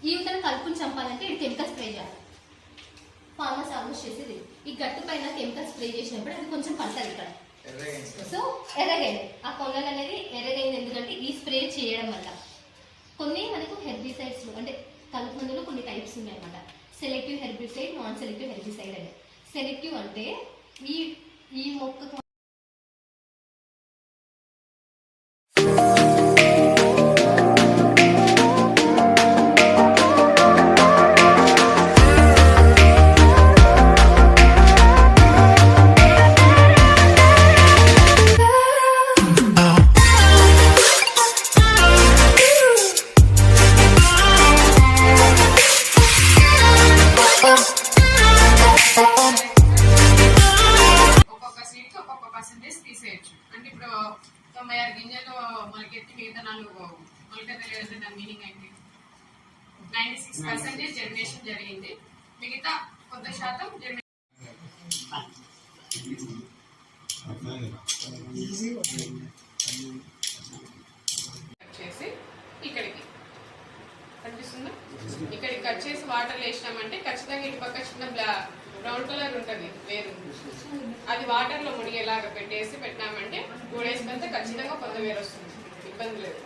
ఈ విధంగా కలుపుని చంపాలంటే ఇది కెమికల్ స్ప్రే చేయాలి. ఫార్మర్స్ ఆల్మోస్ట్ చేసేది ఈ గట్టు పైన కెమికల్ స్ప్రే చేసినప్పుడు అది కొంచెం పడుతుంది ఇక్కడ. సో ఎర్రగైంది, ఆ కొనలు అనేది ఎర్రగైంది. ఎందుకంటే ఈ స్ప్రే చేయడం వల్ల కొన్ని మనకు హెర్బిసైడ్స్ అంటే కలుపు మందులు కొన్ని టైప్స్ ఉన్నాయి అన్నమాట. Selective herbicide, non selective herbicide అని. సెలెక్టివ్ అంటే ఈ మొక్కకు తీసేయచ్చు. అంటే ఇప్పుడు 96 గింజలు మొలకెత్తి మిగతా 4 మొలకెత్తలేదంటే దాని మీనింగ్ ఏంటి? 96% జర్మినేషన్ జరిగింది, మిగతా కొంత శాతం చేసి ఇక్కడికి కనిపిస్తుందా, ఇక్కడికి కట్ చేసి వాటర్ వేసినామంటే ఖచ్చితంగా ఇటు పక్క చిన్న బ్రౌన్ కలర్ ఉంటుంది వేరు, అది వాటర్ లో మునిగేలాగా పెట్టినామంటే 2 days కంటే ఖచ్చితంగా కొంత వేరు వస్తుంది, ఇబ్బంది లేదు.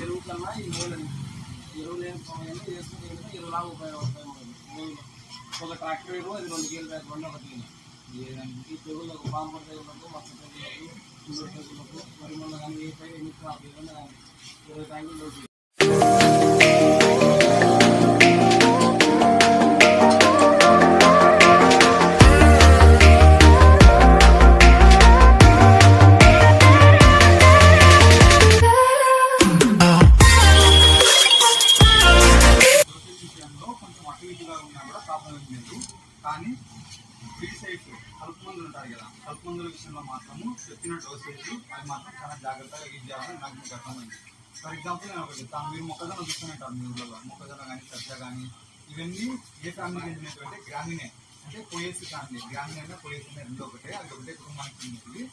ఎరువు కన్నా ఈ మూలని ఎరువు లేని సమయాన్ని వేసుకుని ఎరువులాగా ఉపయోగపడతాయి. ఒక ట్రాక్టర్ ఎరువు అది 2 కేజీలు వేసుకోండి. ఒకటి ఈ తెగుళ్ళకు పాంపర్ తెగుళ్ళకు, మచ్చ తెగుళ్ళకు, చుండ్రు తెగుళ్ళకు, మరి మొన్న కానీ ఏ పై ఎన్ని క్రాప్ ఏదైనా 20 ట్యాంకులు లోటు. కానీ సైడ్స్ కలుపు మందులు ఉంటాయి కదా, కలుపు మందుల విషయంలో మాత్రము చెప్పిన డోసేజ్ అది మాత్రం చాలా జాగ్రత్తగా యూజ్ చేయాలని నాకు మీకు అర్థమైంది. ఫర్ ఎగ్జాంపుల్ నేను ఒకటి చెప్తాను. మీరు మొక్కజొన్న చూస్తున్నట్టారు, మీ ఊళ్ళలో మొక్కజొన్న కానీ సజ్జ కానీ ఇవన్నీ ఏ ఫ్యామిలీకి చెందినటువంటి గ్రామీణే, అంటే పోయేసి ఫ్యామిలీ. గ్రామీణ పోయేసి రెండు ఒకటే, అది ఒకటే కుటుంబానికి చెందినది.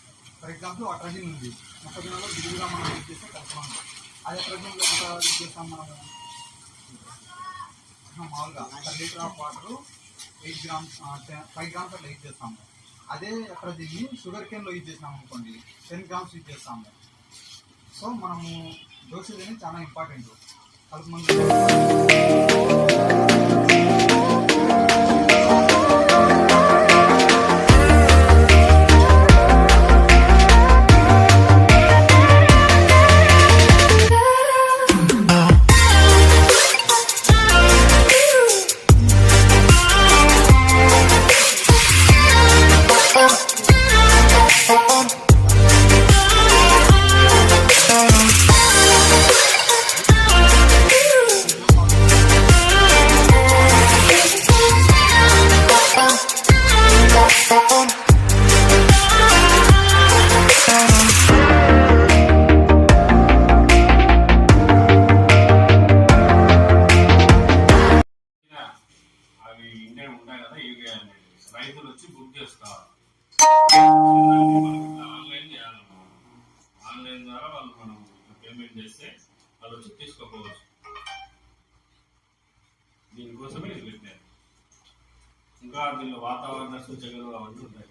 ఫర్ ఎగ్జాంపుల్ అట్రజిన్ ఉంది, మొక్కజొన్నలో దిగులుగా మనం యూజ్ చేస్తే కలుపు మందు. అది అట్రజిన్లో ఎంత యూజ్ చేస్తాం మనము? మామూలుగా 1 litre of water 8 grams 5 grams అట్లా యూజ్ చేస్తాము. అదే అక్కడ దీన్ని షుగర్ కేన్లో యూజ్ చేసినాము అనుకోండి 10 grams యూజ్ చేస్తాము. సో మనము డోసేజ్ అనేది చాలా ఇంపార్టెంట్. కలుపు మందు రైతులు వచ్చి బుక్ చేసుకోవాలి. ఆన్లైన్ చేయాలన్నమాట. ఆన్లైన్ ద్వారా వాళ్ళు మనం పేమెంట్ చేస్తే వాళ్ళు వచ్చి తీసుకోపోవచ్చు. దీనికోసమే ఇది పెట్టారు. ఇంకా దీనిలో వాతావరణ సూచనలు అవన్నీ ఉంటాయి.